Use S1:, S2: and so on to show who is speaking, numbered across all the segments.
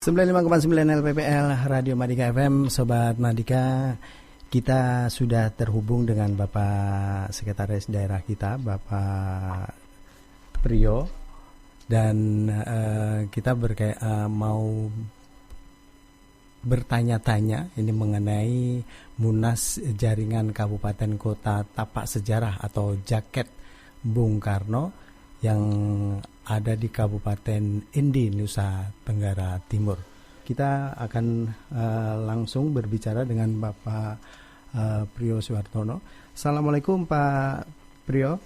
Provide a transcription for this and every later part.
S1: 95,9 LPPL Radio Madika FM. Sobat Madika, kita sudah terhubung dengan Bapak Sekretaris Daerah kita, Bapak Priyo. Dan kita mau bertanya-tanya ini mengenai Munas Jaringan Kabupaten Kota Tapak Sejarah atau Jaket Bung Karno yang ada di Kabupaten Indi, Nusa Tenggara Timur. Kita akan langsung berbicara dengan Bapak Priyo Suwartono. Assalamualaikum Pak Priyo.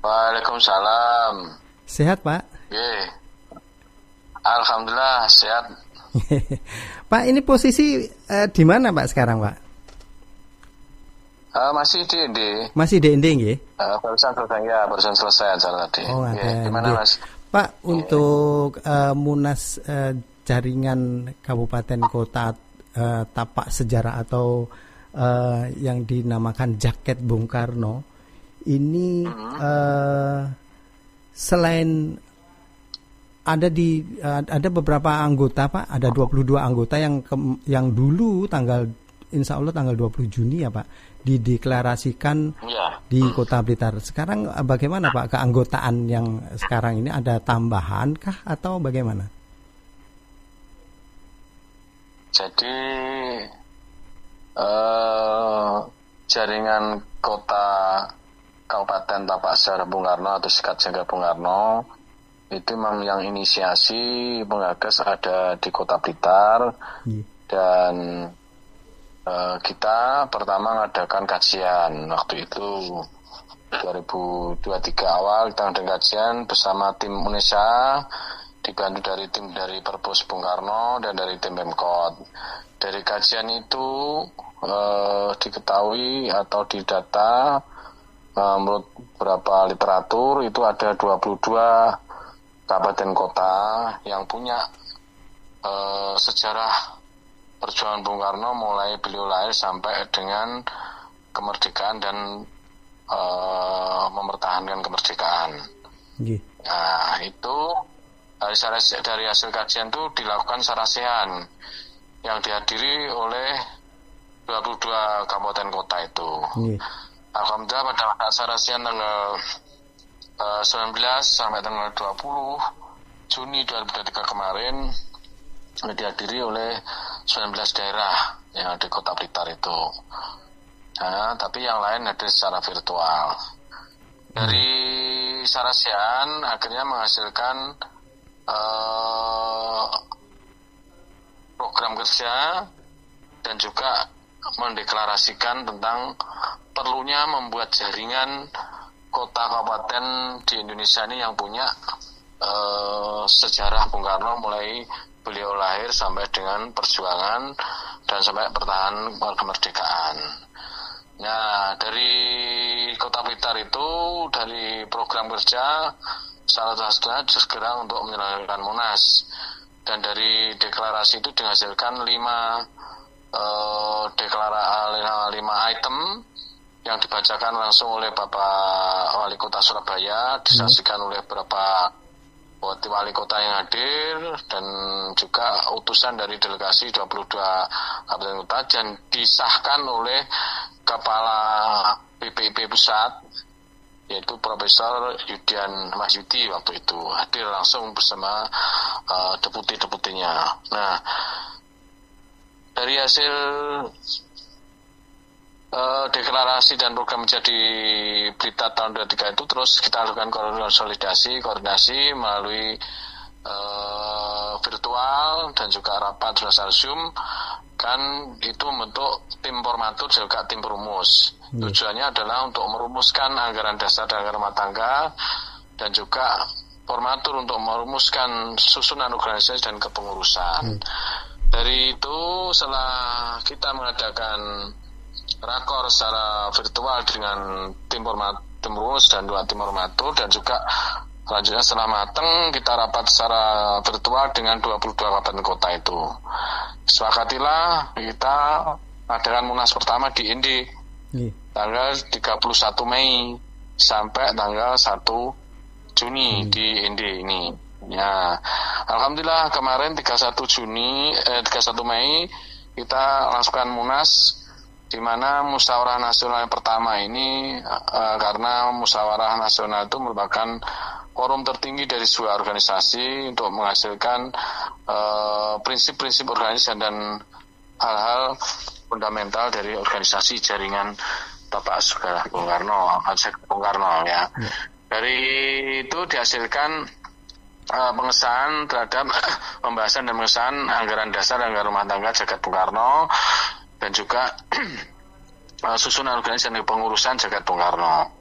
S2: Waalaikumsalam.
S1: Sehat Pak?
S2: Yeah. Alhamdulillah sehat.
S1: Pak, ini posisi di mana Pak sekarang Pak?
S2: Masih di Indi.
S1: Masih di Indi nggih?
S2: Barusan selesai acara tadi.
S1: Oh,
S2: gimana Mas?
S1: Pak, untuk Munas Jaringan Kabupaten Kota Tapak Sejarah atau yang dinamakan Jaket Bung Karno ini selain ada beberapa anggota Pak, ada 22 anggota yang dulu insya Allah tanggal 20 Juni ya Pak dideklarasikan di Kota Blitar. Sekarang bagaimana Pak keanggotaan yang sekarang ini, ada tambahan kah atau bagaimana?
S2: Jadi jaringan kota Kabupaten Tapak Sejarah Bung Karno atau Sekat Jaga Bung Karno itu memang yang inisiasi penggagas ada di Kota Blitar. Dan kita pertama mengadakan kajian waktu itu 2023 awal. Kita mengadakan kajian bersama tim UNESA, dibantu dari tim dari Perpus Bung Karno dan dari tim Pemkot. Dari kajian itu diketahui atau didata menurut beberapa literatur itu ada 22 kabupaten kota yang punya sejarah perjuangan Bung Karno mulai beliau lahir sampai dengan kemerdekaan dan mempertahankan kemerdekaan. Nah itu dari hasil kajian itu dilakukan sarasehan yang dihadiri oleh 22 kabupaten kota itu. Alhamdulillah pada sarasehan tanggal 19 sampai tanggal 20 Juni 2023 kemarin dihadiri oleh 19 daerah yang ada di Kota Blitar itu. Nah, tapi yang lain hadir secara virtual. Dari sarasehan akhirnya menghasilkan program kerja dan juga mendeklarasikan tentang perlunya membuat jaringan kota kabupaten di Indonesia ini yang punya sejarah Bung Karno mulai beliau lahir sampai dengan perjuangan dan sampai pertahanan kemerdekaan. Nah, dari Kota Blitar itu dari program kerja salah satunya segera untuk menyelenggarakan Munas, dan dari deklarasi itu dihasilkan 5 item yang dibacakan langsung oleh Bapak Wali Kota Surabaya, disaksikan oleh beberapa wali kota yang hadir dan juga utusan dari delegasi 22 kabupaten kota, dan disahkan oleh Kepala BPIP Pusat yaitu Profesor Yudian Mahyudi waktu itu hadir langsung bersama deputi-deputinya. Nah, dari hasil deklarasi dan program menjadi Blitar tahun 2023 itu terus kita lakukan koordinasi melalui virtual dan juga rapat berdasarkan Zoom, kan itu membentuk tim formatur juga tim perumus. Tujuannya adalah untuk merumuskan anggaran dasar dan anggaran rumah tangga dan juga formatur untuk merumuskan susunan organisasi dan kepengurusan. Dari itu setelah kita mengadakan rakor secara virtual dengan tim perumus dan 2 tim formatur, dan juga selanjutnya setelah matang kita rapat secara virtual dengan 22 kabupaten kota itu. Sepakatilah kita adakan Munas pertama di Indi tanggal 31 Mei sampai tanggal 1 Juni di Indi ini. Ya, alhamdulillah kemarin 31 Mei kita langsungkan Munas, di mana musyawarah nasional yang pertama ini karena musyawarah nasional itu merupakan forum tertinggi dari sebuah organisasi untuk menghasilkan prinsip-prinsip organisasi dan hal-hal fundamental dari organisasi jaringan Bapak Saudara Bung Karno ya. Dari itu dihasilkan pengesahan terhadap pembahasan dan pengesahan anggaran dasar dan anggaran rumah tangga Jagat Bung Karno dan juga susunan organisasi dan pengurusan Jagat Bung Karno.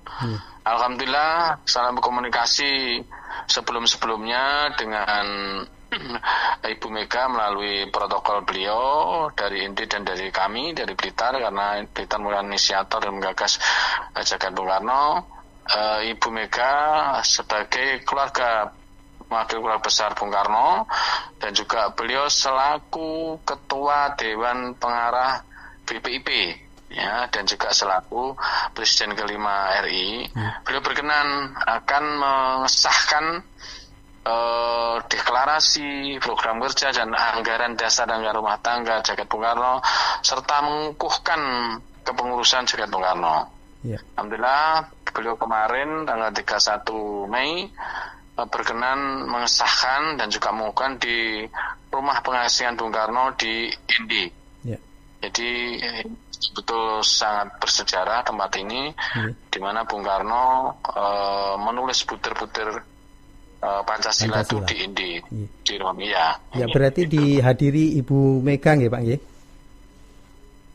S2: Alhamdulillah salam berkomunikasi sebelum-sebelumnya dengan Ibu Mega melalui protokol beliau dari Inti dan dari kami dari Blitar, karena Blitar merupakan inisiator dan menggagas Jagat Bung Karno. Ibu Mega sebagai wakil keluarga besar Bung Karno dan juga beliau selaku ketua Dewan Pengarah BPIP ya, dan juga selaku Presiden kelima RI, beliau berkenan akan mengesahkan deklarasi program kerja dan anggaran dasar dan anggaran rumah tangga Jagat Bung Karno serta mengukuhkan kepengurusan Jagat Bung Karno. Alhamdulillah beliau kemarin tanggal 31 Mei berkenan mengesahkan dan juga mengukuhkan di rumah pengasihan Bung Karno di Indi. Jadi betul sangat bersejarah tempat ini, di mana Bung Karno menulis butir-butir Pancasila itu di Indi, di rumah.
S1: Ya, berarti dihadiri Ibu Mega nggih Pak nggih?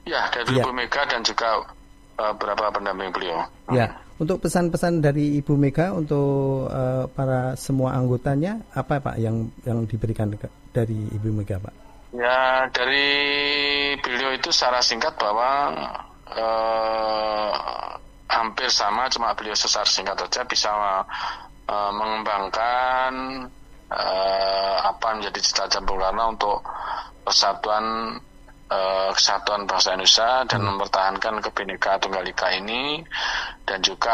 S2: Ya, dari Ibu Mega dan juga beberapa pendamping beliau.
S1: Ya, untuk pesan-pesan dari Ibu Mega untuk para semua anggotanya apa Pak yang diberikan dari Ibu Mega Pak?
S2: Ya, dari beliau itu secara singkat bahwa hampir sama, cuma beliau secara singkat saja bisa mengembangkan apa menjadi cita-cita Bung Karno untuk persatuan kesatuan bangsa Indonesia dan mempertahankan Bhinneka Tunggal Ika ini, dan juga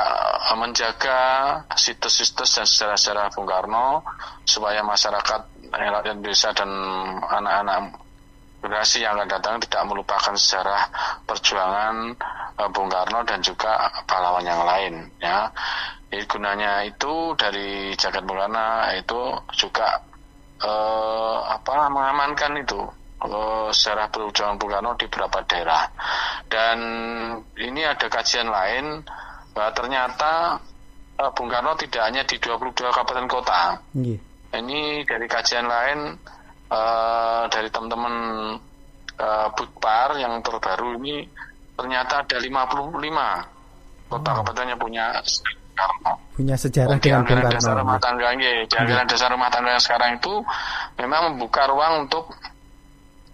S2: menjaga situs-situs dan sejarah-sejarah Bung Karno supaya masyarakat rakyat Indonesia dan anak-anak generasi yang akan datang tidak melupakan sejarah perjuangan Bung Karno dan juga pahlawan yang lain ya. Jadi gunanya itu dari Jagat Bung Karno itu juga mengamankan itu sejarah perjuangan Bung Karno di beberapa daerah. Dan ini ada kajian lain bahwa ternyata Bung Karno tidak hanya di 22 kabupaten kota. Ini dari kajian lain dari teman-teman Budpar yang terbaru ini, ternyata ada 55 kota kabupaten yang punya Karno.
S1: Punya sejarah dengan Bung Karno.
S2: Dasar rumah tangga, anggaran dasar rumah tangga yang sekarang itu memang membuka ruang untuk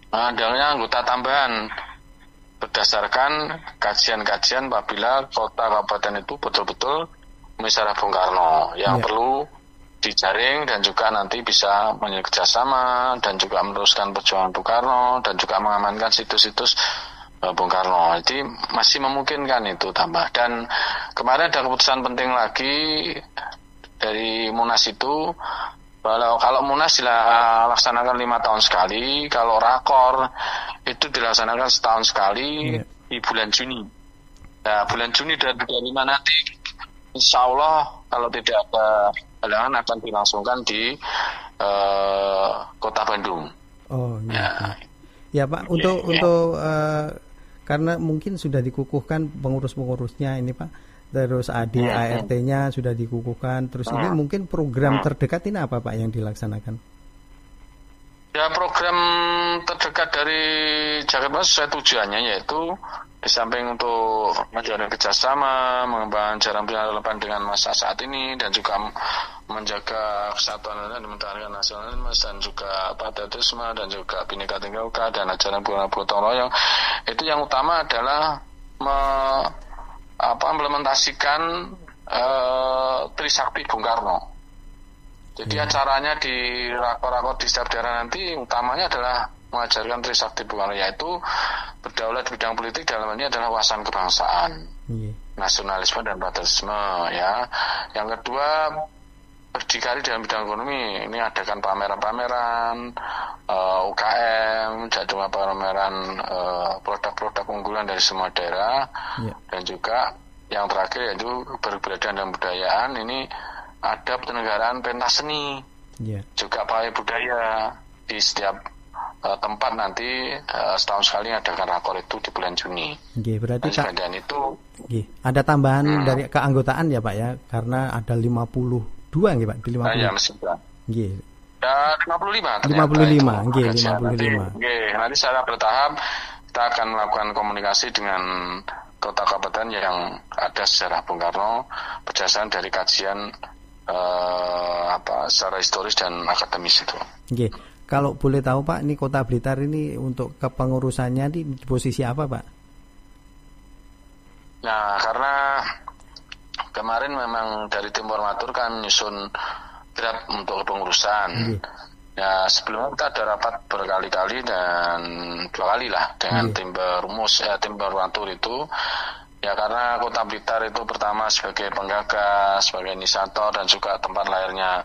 S2: adanya anggota tambahan berdasarkan kajian-kajian apabila kota kabupaten itu betul-betul misalnya Bung Karno yang perlu dijaring dan juga nanti bisa kerjasama dan juga meneruskan perjuangan Bung Karno dan juga mengamankan situs-situs Bung Karno. Jadi masih memungkinkan itu tambah. Dan kemarin ada keputusan penting lagi dari Munas itu, kalau Munas dilaksanakan 5 tahun sekali, kalau Rakor itu dilaksanakan setahun sekali di bulan Juni. Nah, bulan Juni dan 25 nanti, insya Allah kalau tidak ada halangan akan dilangsungkan di Kota Bandung.
S1: Oh ya Pak, untuk karena mungkin sudah dikukuhkan pengurus-pengurusnya ini Pak. Terus ART-nya sudah dikukuhkan. Terus ini mungkin program terdekat ini apa Pak yang dilaksanakan?
S2: Ya, program terdekat dari Jakarta sesuai tujuannya, yaitu di samping untuk menjalin kerjasama, mengembangkan jalan relevan dengan masa saat ini, dan juga menjaga kesatuan dan mempertahankan nasionalisme dan juga patriotisme dan juga Bhinneka Tunggal Ika dan ajaran gotong royong. Itu yang utama adalah implementasikan Trisakti Bung Karno. Jadi acaranya di rakor-rakor di setiap daerah nanti utamanya adalah mengajarkan Trisakti Bung Karno, yaitu berdaulat di bidang politik, dalam ini adalah wawasan kebangsaan, nasionalisme dan patriotisme ya. Yang kedua, berdikari dalam bidang ekonomi. Ini adakan pameran-pameran, UKM, jadwal pameran produk-produk unggulan dari semua daerah, dan juga yang terakhir yaitu berbudaya dan budayaan. Ini ada penyelenggaraan pentas seni, juga pawai budaya di setiap tempat. Nanti setahun sekali adakan rakor itu di bulan Juni.
S1: Berarti
S2: dan itu
S1: ada tambahan dari keanggotaan ya Pak ya, karena ada 52 nggih Pak, di 50.
S2: Ya, nggih. 55.
S1: 55.
S2: Nanti secara bertahap kita akan melakukan komunikasi dengan kota kabupaten yang ada sejarah Bung Karno berdasarkan dari kajian secara historis dan akademis itu.
S1: Nggih. Kalau boleh tahu Pak, ini Kota Blitar ini untuk kepengurusannya di posisi apa Pak?
S2: Nah, karena kemarin memang dari tim formatur kan nyusun draft untuk kepengurusan. Ya, sebelumnya kita ada rapat berkali-kali dan 2 kali lah dengan tim perumus, tim formatur itu. Ya, karena Kota Blitar itu pertama sebagai penggagas, sebagai inisiator, dan juga tempat lahirnya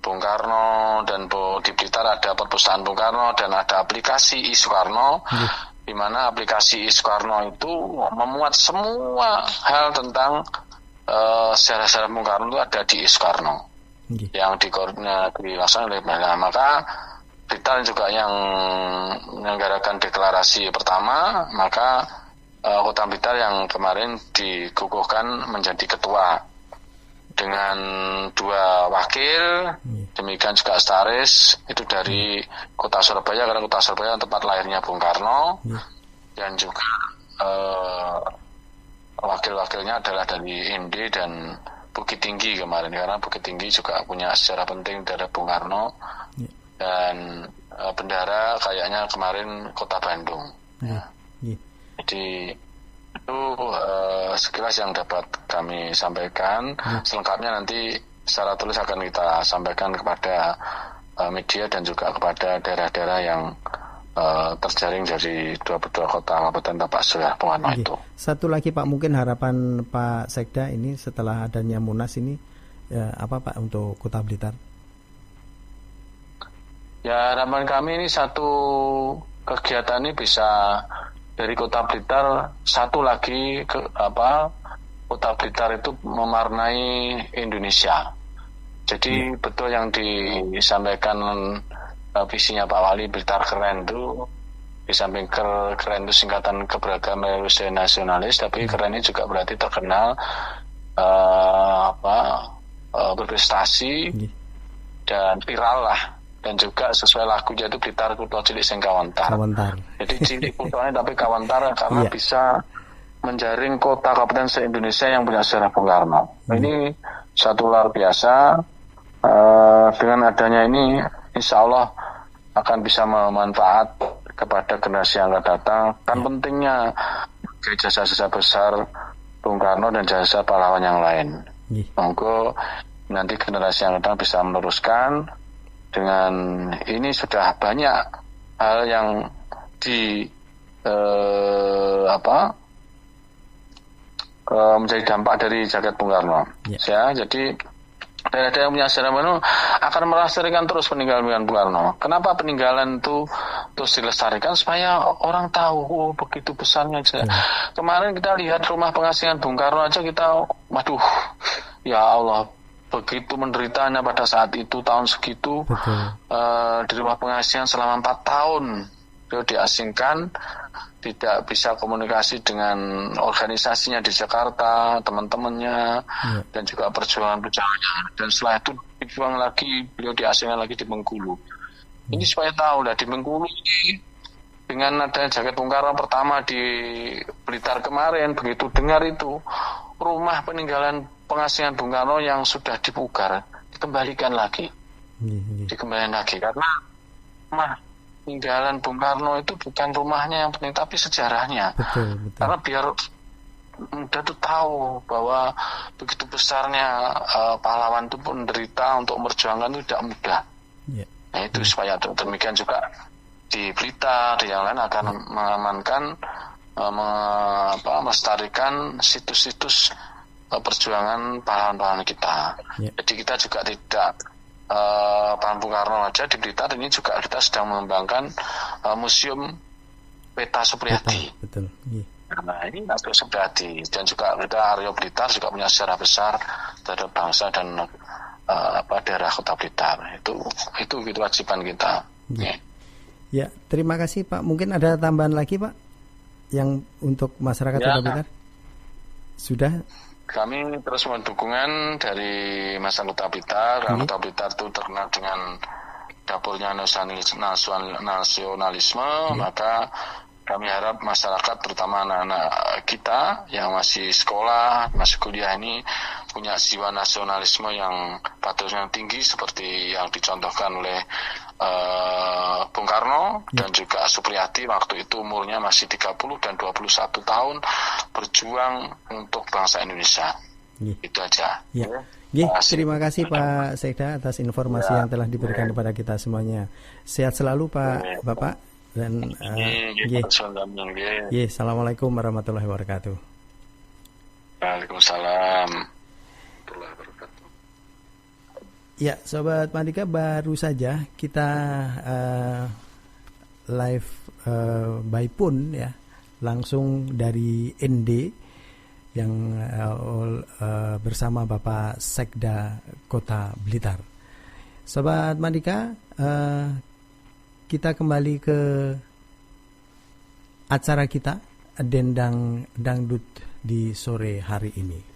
S2: Bung Karno, dan di Blitar ada perpustakaan Bung Karno dan ada aplikasi iSoekarno, di mana aplikasi iSoekarno itu memuat semua hal tentang sejarah-sejarah Bung Karno itu ada di iSoekarno, yang dilaksanakan oleh Bang. Maka Blitar juga yang menyelenggarakan deklarasi pertama, maka Kota Blitar yang kemarin dikukuhkan menjadi ketua dengan 2 wakil, demikian juga Staris itu dari Kota Surabaya, karena Kota Surabaya tempat lahirnya Bung Karno, dan juga wakil-wakilnya adalah dari IND dan Bukit Tinggi kemarin, karena Bukit Tinggi juga punya sejarah penting dari Bung Karno, dan bendara kayaknya kemarin Kota Bandung. Jadi itu sekilas yang dapat kami sampaikan. Selengkapnya nanti secara tulis akan kita sampaikan kepada media dan juga kepada daerah-daerah yang terjaring dari 22 kota kabupaten Tapak Surya Bung Karno itu.
S1: Satu lagi Pak, mungkin harapan Pak Sekda ini setelah adanya Munas ini apa Pak untuk Kota Blitar?
S2: Ya, harapan kami ini satu kegiatan ini bisa dari Kota Blitar, satu lagi Kota Blitar itu mewarnai Indonesia. Jadi betul yang disampaikan visinya Pak Wali, Blitar keren itu, di samping keren itu singkatan keberagaman Indonesia nasionalis, tapi keren ini juga berarti terkenal berprestasi dan viral lah. Dan juga sesuai lagunya itu Blitar Kutha Cilik sing kawentar. Jadi cilik kutanya tapi kawentar karena bisa menjaring kota kabupaten se-Indonesia yang punya sejarah Bung Karno. Ini satu luar biasa. Dengan adanya ini insya Allah akan bisa memanfaat kepada generasi yang akan datang. Kan pentingnya jasa-jasa besar Bung Karno dan jasa pahlawan yang lain. Monggo nanti generasi yang datang bisa meneruskan. Dengan ini sudah banyak hal yang menjadi dampak dari jagat Bung Karno. Jadi daerah-daerah yang punya sejarah Bung Karno akan melestarikan terus peninggalan Bung Karno. Kenapa peninggalan itu terus dilestarikan? Supaya orang tahu begitu besarnya. Kemarin kita lihat rumah pengasingan Bung Karno aja kita, waduh, ya Allah, begitu menderitanya pada saat itu tahun segitu, di rumah pengasingan selama 4 tahun beliau diasingkan, tidak bisa komunikasi dengan organisasinya di Jakarta, teman-temannya, dan juga perjuangan-perjuangannya, dan setelah itu dibuang lagi, beliau diasingkan lagi di Bengkulu. Ini supaya tahu lah, di Bengkulu ini dengan adanya jagat Bung Karno pertama di Blitar kemarin, begitu dengar itu rumah peninggalan pengasingan Bung Karno yang sudah dipugar dikembalikan lagi, karena rumah peninggalan Bung Karno itu bukan rumahnya yang penting tapi sejarahnya. Karena biar mudah tuh tahu bahwa begitu besarnya pahlawan itu pun menderita untuk memperjuangkan itu tidak mudah. Nah itu supaya demikian juga di Blitar, di yang lain akan mengamankan, melestarikan situs-situs perjuangan pahlawan-pahlawan kita. Jadi kita juga tidak Pahlawan Bung Karno aja di Blitar ini juga kita sedang mengembangkan museum peta Supriyadi.
S1: Betul.
S2: Nah ini Aryo Supriyadi dan juga kita Aryo Blitar juga punya sejarah besar terhadap bangsa dan daerah Kota Blitar. Itu kewajiban kita.
S1: Ya, terima kasih Pak. Mungkin ada tambahan lagi Pak yang untuk masyarakat Kota Blitar? Sudah.
S2: Kami terus mohon dukungan dari masyarakat Kota Blitar. Kota Blitar itu terkenal dengan dapurnya nasionalisme, maka kami harap masyarakat terutama anak-anak kita yang masih sekolah, masih kuliah ini punya jiwa nasionalisme yang patriotisme yang tinggi seperti yang dicontohkan oleh Bung Karno dan juga Supriyadi waktu itu umurnya masih 30 dan 21 tahun berjuang untuk bangsa Indonesia. Itu aja.
S1: Terima kasih Pak Sekda atas informasi yang telah diberikan kepada kita semuanya. Sehat selalu Pak Bapak dan Assalamualaikum warahmatullahi wabarakatuh.
S2: Waalaikumsalam.
S1: Ya, Sobat Mardika, baru saja kita live by phone ya, langsung dari ND yang bersama Bapak Sekda Kota Blitar. Sobat Mardika, kita kembali ke acara kita Dendang Dangdut di sore hari ini.